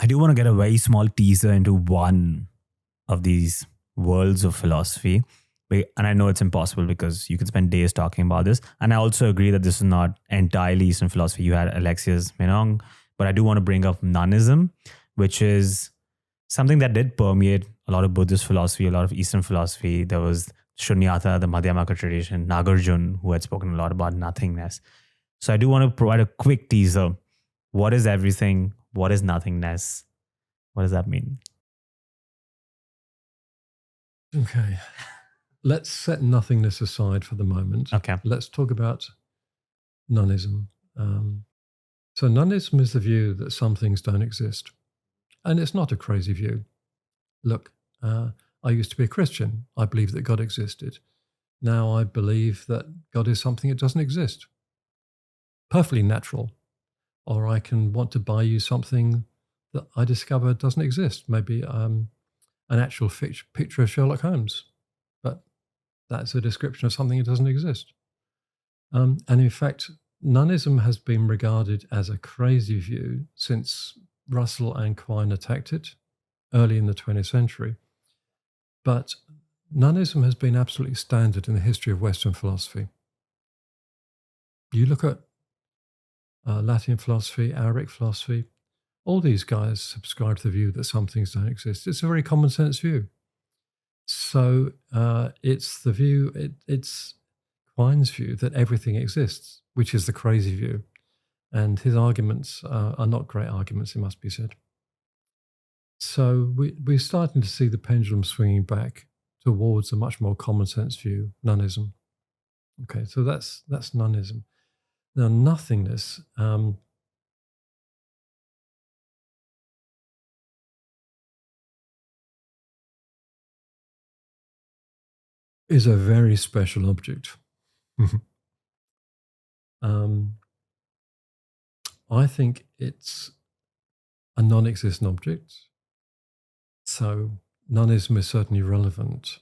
I do want to get a very small teaser into one of these worlds of philosophy. And I know it's impossible because you could spend days talking about this. And I also agree that this is not entirely Eastern philosophy. You had Alexius Meinong, but I do want to bring up nonism, which is something that did permeate a lot of Buddhist philosophy, a lot of Eastern philosophy. There was Shunyata, the Madhyamaka tradition, Nagarjuna, who had spoken a lot about nothingness. So I do want to provide a quick teaser. What is everything? What is nothingness? What does that mean? Okay. Let's set nothingness aside for the moment. Okay. Let's talk about nonism. So nonism is the view that some things don't exist. And it's not a crazy view. Look, I used to be a Christian. I believed that God existed. Now I believe that God is something that doesn't exist. Perfectly natural. Or I can want to buy you something that I discover doesn't exist. Maybe an actual picture of Sherlock Holmes. But that's a description of something that doesn't exist. And in fact, nonism has been regarded as a crazy view since Russell and Quine attacked it early in the 20th century. But nonism has been absolutely standard in the history of Western philosophy. You look at Latin philosophy, Arabic philosophy, all these guys subscribe to the view that some things don't exist. It's a very common sense view. So it's the view, it's Quine's view that everything exists, which is the crazy view. And his arguments are not great arguments, it must be said. So we're starting to see the pendulum swinging back towards a much more common sense view, nonism. Okay, so that's nonism. Now, nothingness, is a very special object. I think it's a non-existent object. So nonism is certainly relevant.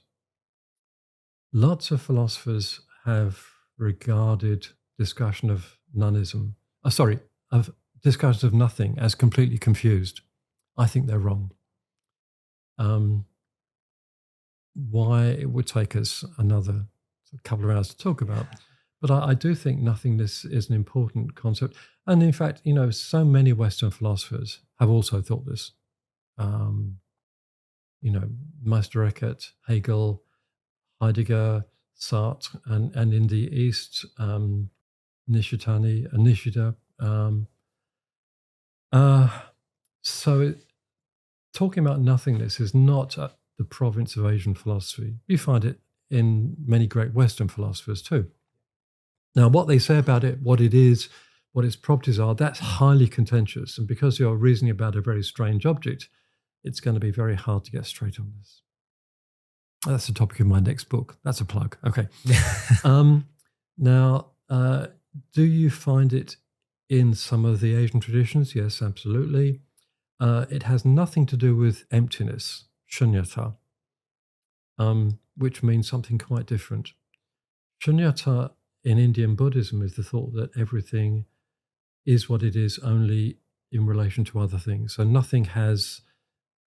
Lots of philosophers have regarded discussion of nonism, of discussions of nothing as completely confused. I think they're wrong. Why it would take us another couple of hours to talk about. But I do think nothingness is an important concept. And in fact, so many Western philosophers have also thought this. Meister Eckhart, Hegel, Heidegger, Sartre, and in the East, Nishida. So talking about nothingness is not the province of Asian philosophy. You find it in many great Western philosophers too. Now, what they say about it, what it is, what its properties are, that's highly contentious. And because you're reasoning about a very strange object, it's going to be very hard to get straight on this. That's the topic of my next book. That's a plug. Okay. Now, do you find it in some of the Asian traditions? Yes, absolutely. It has nothing to do with emptiness, shunyata, which means something quite different. Shunyata in Indian Buddhism is the thought that everything is what it is only in relation to other things. So nothing has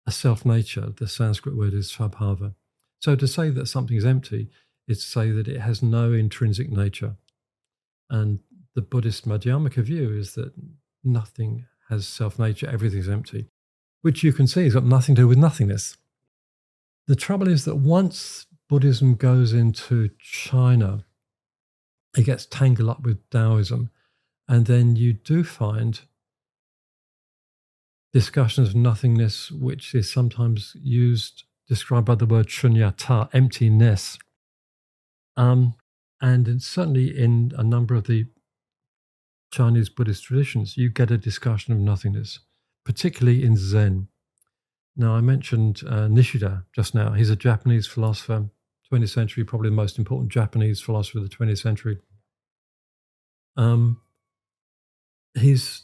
a self-nature. The Sanskrit word is svabhava. So to say that something is empty is to say that it has no intrinsic nature. And the Buddhist Madhyamaka view is that nothing has self-nature, everything's empty, which you can see has got nothing to do with nothingness. The trouble is that once Buddhism goes into China, it gets tangled up with Taoism, and then you do find discussions of nothingness, which is sometimes described by the word shunyata, emptiness. And certainly in a number of the Chinese Buddhist traditions, you get a discussion of nothingness, particularly in Zen. Now, I mentioned Nishida just now. He's a Japanese philosopher, 20th century, probably the most important Japanese philosopher of the 20th century. He's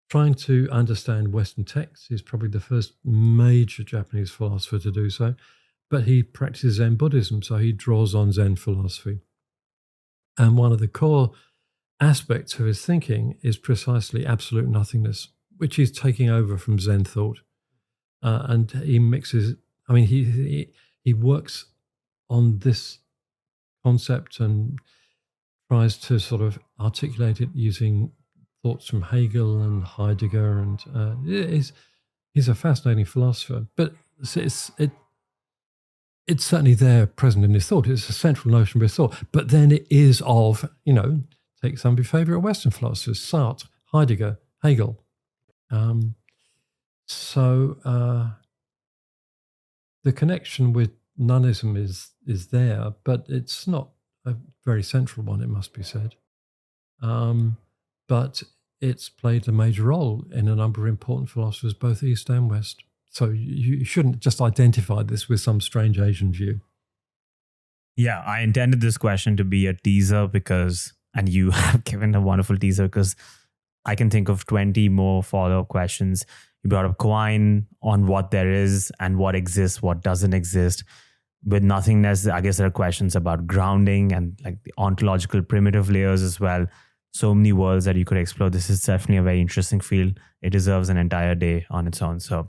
trying to understand Western texts. He's probably the first major Japanese philosopher to do so, but he practices Zen Buddhism, so he draws on Zen philosophy. And one of the core aspects of his thinking is precisely absolute nothingness. which is taking over from Zen thought. And he mixes, I mean, he works on this concept and tries to sort of articulate it using thoughts from Hegel and Heidegger, and he's a fascinating philosopher. But it's certainly there, present in his thought. It's a central notion of his thought. But then it is of, take some of your favourite Western philosophers: Sartre, Heidegger, Hegel. So the connection with nonism is there, but it's not a very central one, it must be said. But it's played a major role in a number of important philosophers, both East and West. So you shouldn't just identify this with some strange Asian view. Yeah, I intended this question to be a teaser and you have given a wonderful teaser, because I can think of 20 more follow-up questions. You brought up Quine on what there is and what exists, what doesn't exist. With nothingness, I guess there are questions about grounding and like the ontological primitive layers as well. So many worlds that you could explore. This is definitely a very interesting field. It deserves an entire day on its own. So